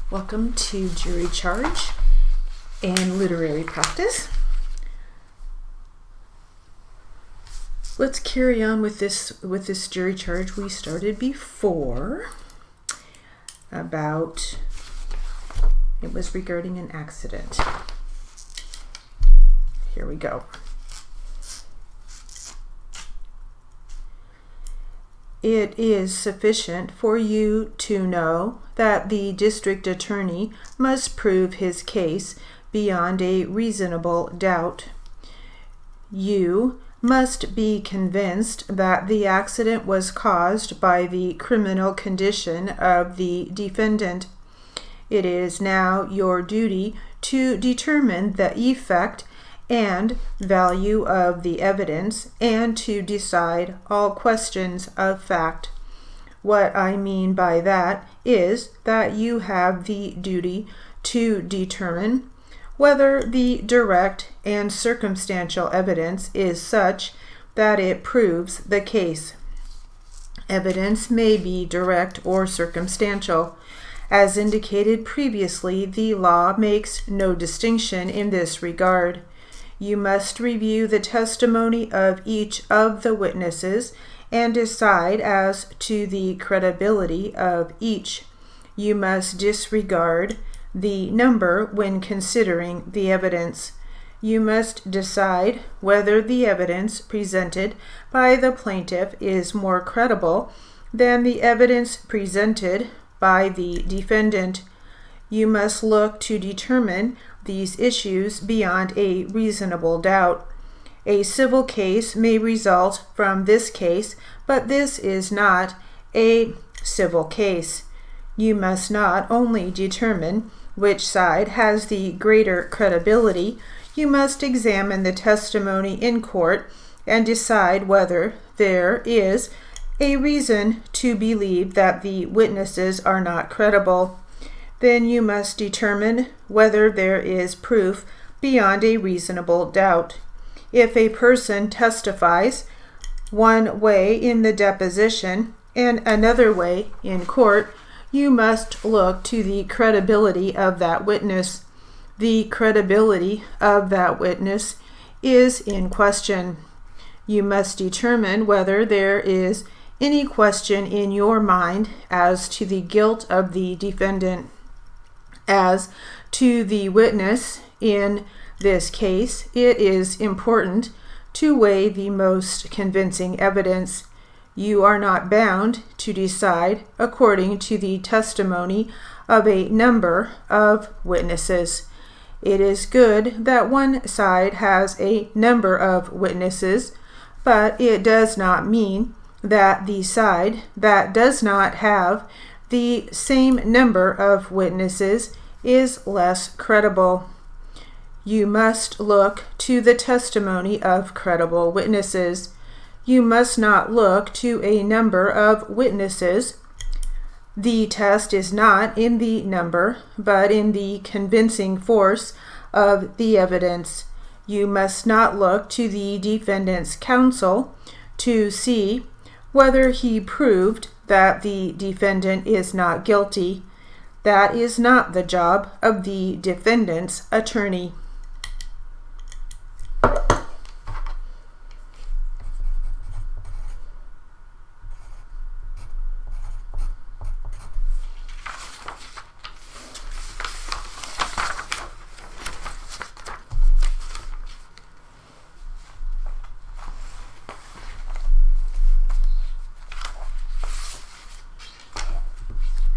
Welcome to jury charge and literary practice. Let's carry on with this jury charge we started before about, it was regarding an accident. Here we go. It is sufficient for you to know that the district attorney must prove his case beyond a reasonable doubt. You must be convinced that the accident was caused by the criminal condition of the defendant. It is now your duty to determine the effect and value of the evidence and to decide all questions of fact. What I mean by that is that you have the duty to determine whether the direct and circumstantial evidence is such that it proves the case. Evidence may be direct or circumstantial. As indicated previously, the law makes no distinction in this regard. You must review the testimony of each of the witnesses and decide as to the credibility of each. You must disregard the number when considering the evidence. You must decide whether the evidence presented by the plaintiff is more credible than the evidence presented by the defendant. You must look to determine these issues beyond a reasonable doubt. A civil case may result from this case, but this is not a civil case. You must not only determine which side has the greater credibility, you must examine the testimony in court and decide whether there is a reason to believe that the witnesses are not credible. Then you must determine whether there is proof beyond a reasonable doubt. If a person testifies one way in the deposition and another way in court, you must look to the credibility of that witness. The credibility of that witness is in question. You must determine whether there is any question in your mind as to the guilt of the defendant. As to the witness in this case, it is important to weigh the most convincing evidence. You are not bound to decide according to the testimony of a number of witnesses. It is good that one side has a number of witnesses, but it does not mean that the side that does not have the same number of witnesses is less credible. You must look to the testimony of credible witnesses. You must not look to a number of witnesses. The test is not in the number, but in the convincing force of the evidence. You must not look to the defendant's counsel to see whether he proved that the defendant is not guilty. That is not the job of the defendant's attorney.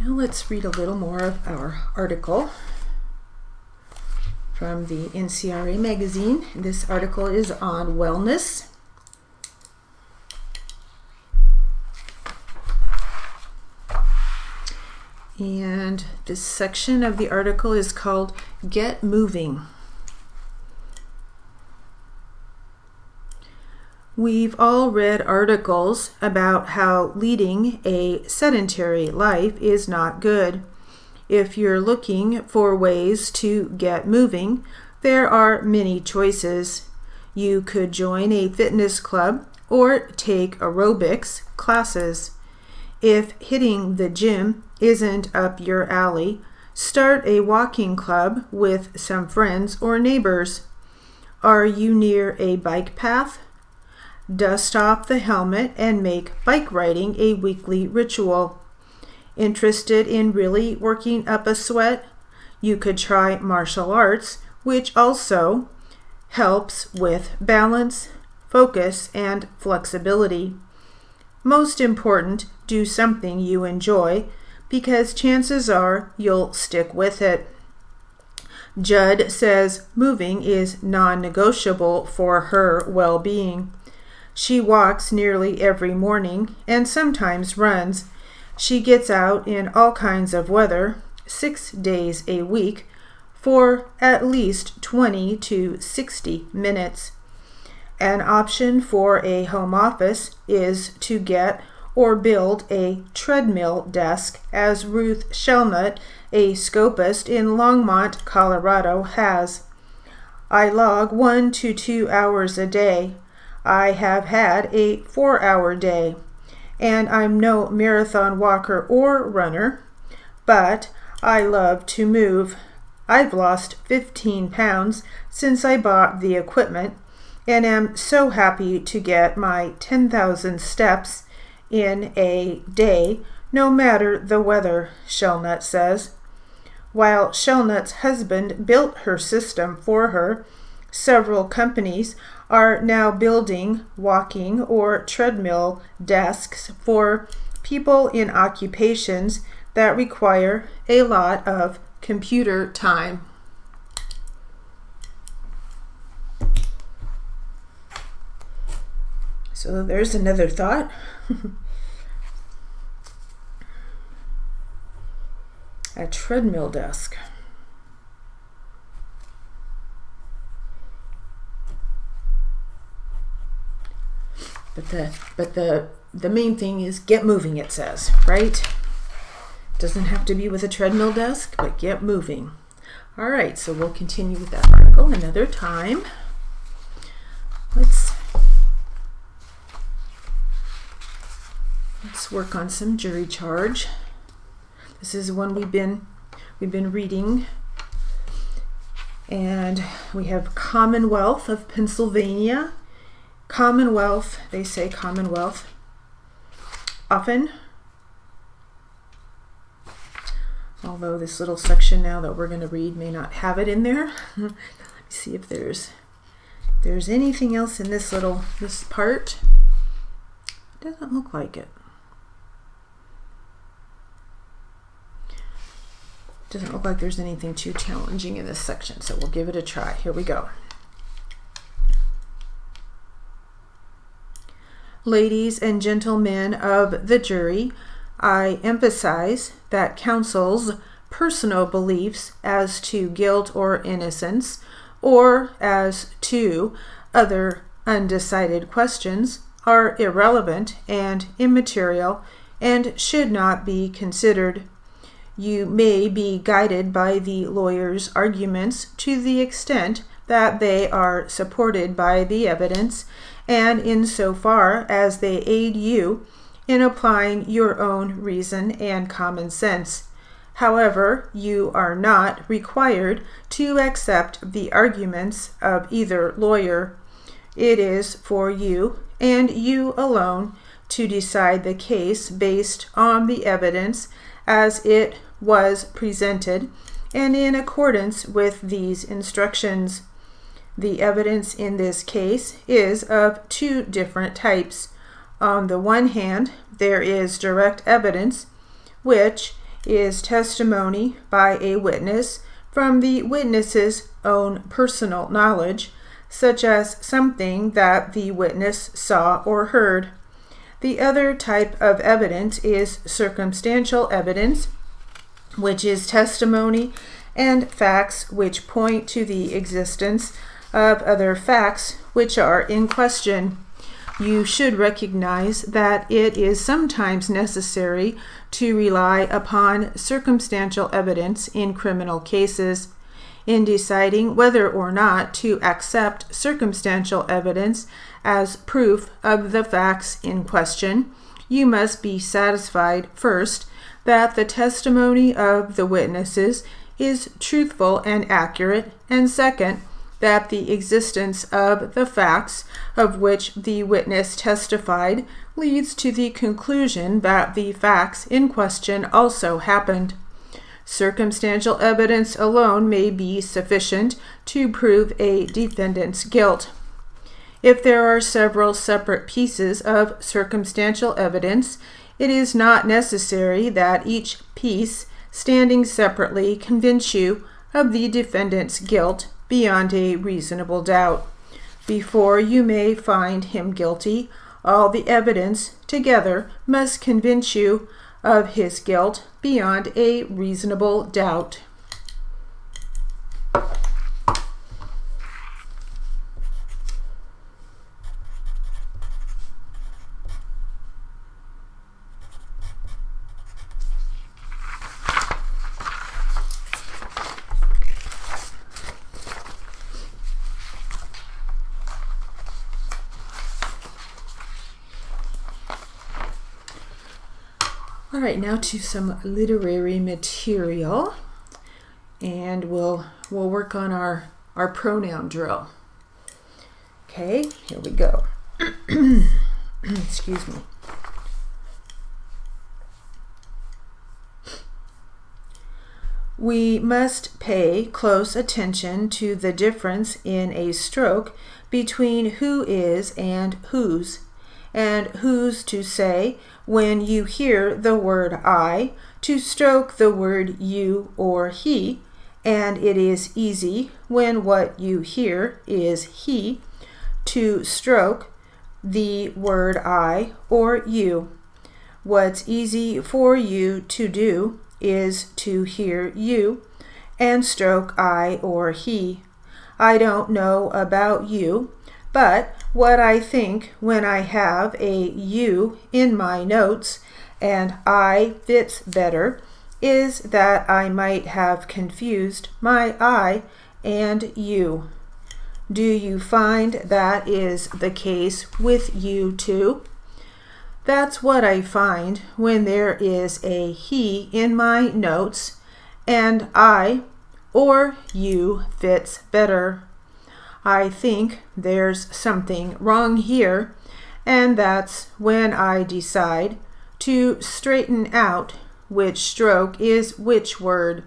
Now let's read a little more of our article from the NCRA magazine. This article is on wellness. And this section of the article is called Get Moving. We've all read articles about how leading a sedentary life is not good. If you're looking for ways to get moving, there are many choices. You could join a fitness club or take aerobics classes. If hitting the gym isn't up your alley, Start a walking club with some friends or neighbors. Are you near a bike path? Dust off the helmet and make bike riding a weekly ritual. Interested in really working up a sweat? You could try martial arts, which also helps with balance, focus, and flexibility. Most important, do something you enjoy, because chances are you'll stick with it. Judd says moving is non-negotiable for her well-being. She walks nearly every morning and sometimes runs. She gets out in all kinds of weather, 6 days a week, for at least 20 to 60 minutes. An option for a home office is to get or build a treadmill desk, as Ruth Shelnut, a scopist in Longmont, Colorado, has. I log 1 to 2 hours a day. I have had a 4-hour day, and I'm no marathon walker or runner, but I love to move. I've lost 15 pounds since I bought the equipment, and am so happy to get my 10,000 steps in a day, no matter the weather, Shelnut says. While Shelnut's husband built her system for her, several companies are now building walking or treadmill desks for people in occupations that require a lot of computer time. So there's another thought. A treadmill desk. But the main thing is get moving, it says, right? Doesn't have to be with a treadmill desk, but get moving. All right, so we'll continue with that article another time. Let's work on some jury charge. This is one we've been reading, and we have Commonwealth of Pennsylvania. Commonwealth, they say Commonwealth often, although this little section now that we're going to read may not have it in there. Let me see if there's anything else in this part. It doesn't look like it. Doesn't look like there's anything too challenging in this section, so we'll give it a try. Here we go. Ladies and gentlemen of the jury, I emphasize that counsel's personal beliefs as to guilt or innocence, or as to other undecided questions, are irrelevant and immaterial and should not be considered. You may be guided by the lawyer's arguments to the extent that they are supported by the evidence, and insofar as they aid you in applying your own reason and common sense. However, you are not required to accept the arguments of either lawyer. It is for you, and you alone, to decide the case based on the evidence as it was presented and in accordance with these instructions. The evidence in this case is of two different types. On the one hand, there is direct evidence, which is testimony by a witness from the witness's own personal knowledge, such as something that the witness saw or heard. The other type of evidence is circumstantial evidence, which is testimony and facts which point to the existence of other facts which are in question. You should recognize that it is sometimes necessary to rely upon circumstantial evidence in criminal cases. In deciding whether or not to accept circumstantial evidence as proof of the facts in question, you must be satisfied first that the testimony of the witnesses is truthful and accurate, and second, that the existence of the facts of which the witness testified leads to the conclusion that the facts in question also happened. Circumstantial evidence alone may be sufficient to prove a defendant's guilt. If there are several separate pieces of circumstantial evidence, it is not necessary that each piece, standing separately, convince you of the defendant's guilt beyond a reasonable doubt. Before you may find him guilty, all the evidence together must convince you of his guilt beyond a reasonable doubt. All right, now to some literary material, and we'll work on our pronoun drill. Okay, here we go. Excuse me. We must pay close attention to the difference in a stroke between who is and whose to say when you hear the word I, to stroke the word you or he, and it is easy when what you hear is he, to stroke the word I or you. What's easy for you to do is to hear you and stroke I or he. I don't know about you, but what I think when I have a you in my notes and I fits better is that I might have confused my I and you. Do you find that is the case with you too? That's what I find when there is a he in my notes and I or you fits better. I think there's something wrong here, and that's when I decide to straighten out which stroke is which word.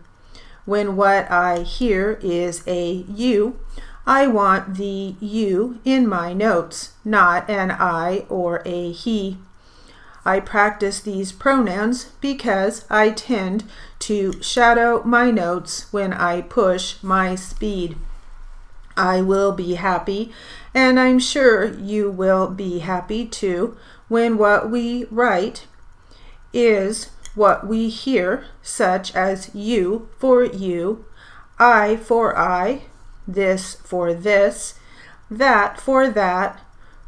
When what I hear is a you, I want the you in my notes, not an I or a he. I practice these pronouns because I tend to shadow my notes when I push my speed. I will be happy, and I'm sure you will be happy too, when what we write is what we hear, such as you for you, I for I, this for this, that for that,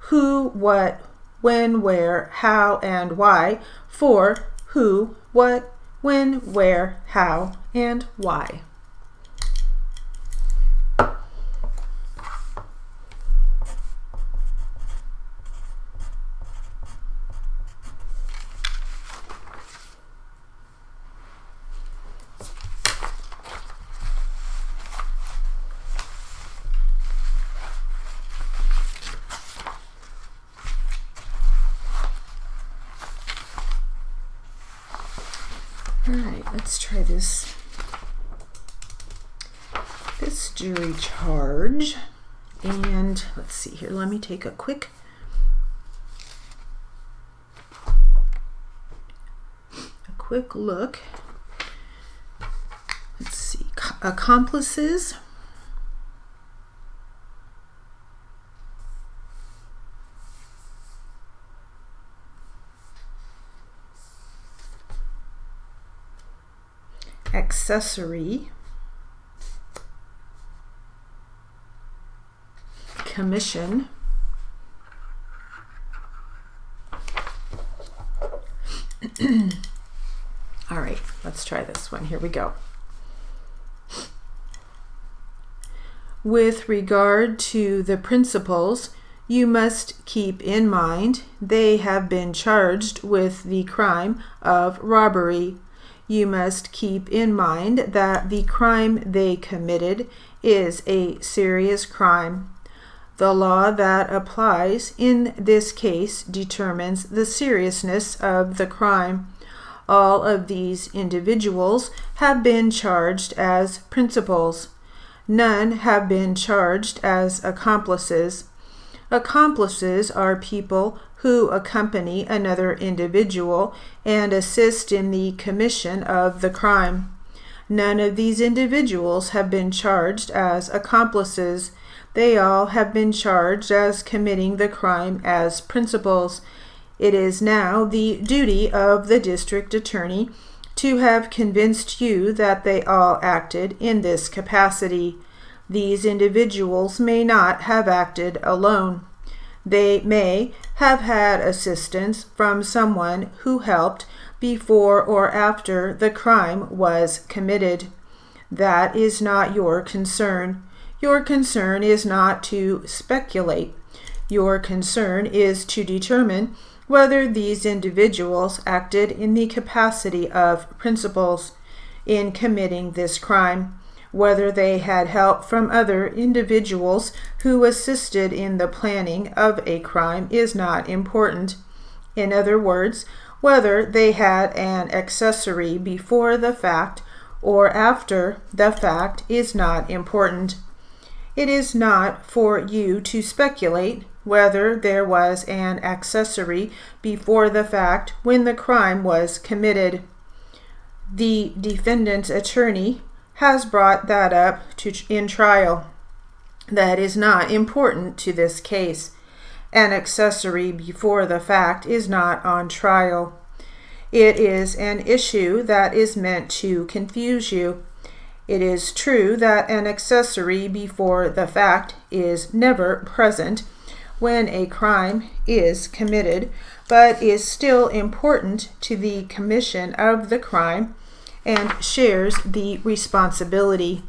who, what, when, where, how, and why, for who, what, when, where, how, and why. All right, let's try this jury charge. And let's see here. Let me take a quick look. Let's see. Accomplices. Accessory, commission, all right, let's try this one. Here we go. With regard to the principals, you must keep in mind they have been charged with the crime of robbery. You must keep in mind that the crime they committed is a serious crime. The law that applies in this case determines the seriousness of the crime. All of these individuals have been charged as principals. None have been charged as accomplices. Accomplices are people who accompany another individual and assist in the commission of the crime. None of these individuals have been charged as accomplices. They all have been charged as committing the crime as principals. It is now the duty of the district attorney to have convinced you that they all acted in this capacity. These individuals may not have acted alone. They may have had assistance from someone who helped before or after the crime was committed. That is not your concern. Your concern is not to speculate. Your concern is to determine whether these individuals acted in the capacity of principals in committing this crime. Whether they had help from other individuals who assisted in the planning of a crime is not important. In other words, whether they had an accessory before the fact or after the fact is not important. It is not for you to speculate whether there was an accessory before the fact when the crime was committed. The defendant's attorney has brought that up in trial. That is not important to this case. An accessory before the fact is not on trial. It is an issue that is meant to confuse you. It is true that an accessory before the fact is never present when a crime is committed, but is still important to the commission of the crime and shares the responsibility.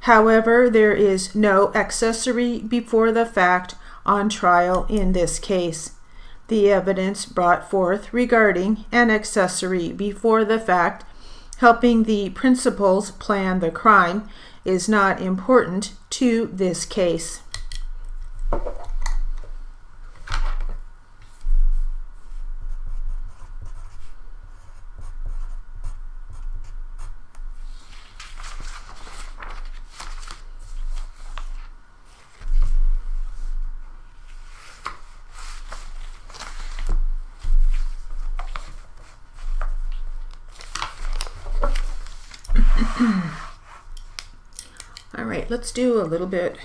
However, there is no accessory before the fact on trial in this case. The evidence brought forth regarding an accessory before the fact helping the principals plan the crime is not important to this case. All right, let's do a little bit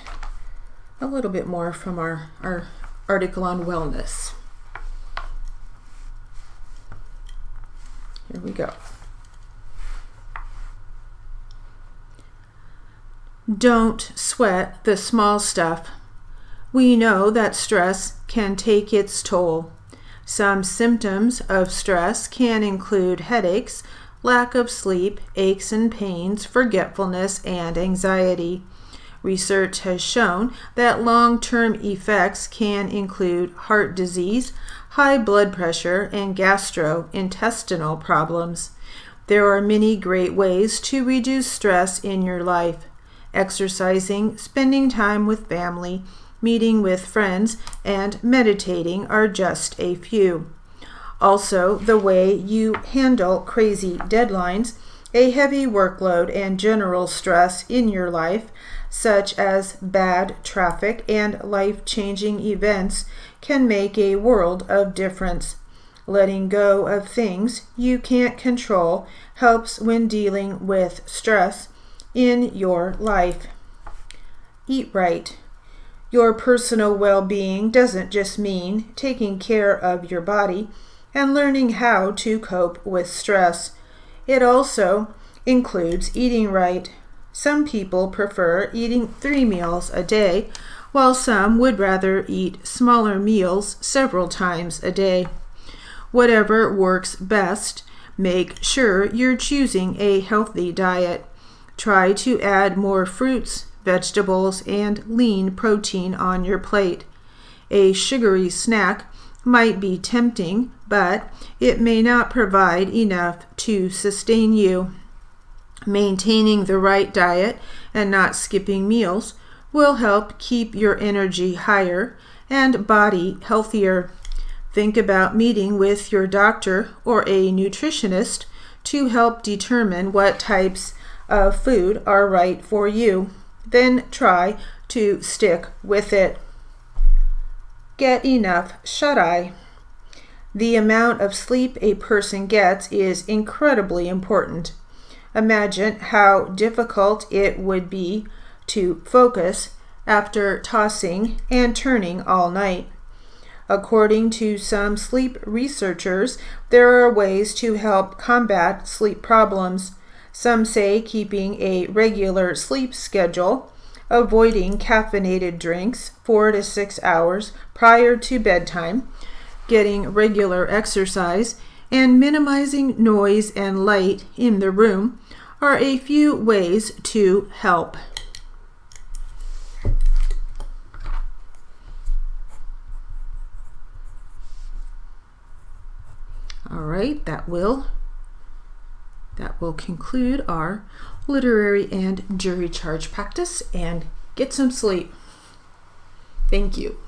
more from our article on wellness. Here we go. Don't sweat the small stuff. We know that stress can take its toll. Some symptoms of stress can include headaches, lack of sleep, aches and pains, forgetfulness, and anxiety. Research has shown that long-term effects can include heart disease, high blood pressure, and gastrointestinal problems. There are many great ways to reduce stress in your life. Exercising, spending time with family, meeting with friends, and meditating are just a few. Also, the way you handle crazy deadlines, a heavy workload, and general stress in your life, such as bad traffic and life-changing events, can make a world of difference. Letting go of things you can't control helps when dealing with stress in your life. Eat right. Your personal well-being doesn't just mean taking care of your body and learning how to cope with stress. It also includes eating right. Some people prefer eating 3 meals a day, while some would rather eat smaller meals several times a day. Whatever works best, make sure you're choosing a healthy diet. Try to add more fruits, vegetables, and lean protein on your plate. A sugary snack might be tempting, but it may not provide enough to sustain you. Maintaining the right diet and not skipping meals will help keep your energy higher and body healthier. Think about meeting with your doctor or a nutritionist to help determine what types of food are right for you. Then try to stick with it. Get enough shut-eye. The amount of sleep a person gets is incredibly important. Imagine how difficult it would be to focus after tossing and turning all night. According to some sleep researchers, there are ways to help combat sleep problems. Some say keeping a regular sleep schedule, avoiding caffeinated drinks 4 to 6 hours prior to bedtime, getting regular exercise, and minimizing noise and light in the room are a few ways to help. All right, that will conclude our literary and jury charge practice, and get some sleep. Thank you.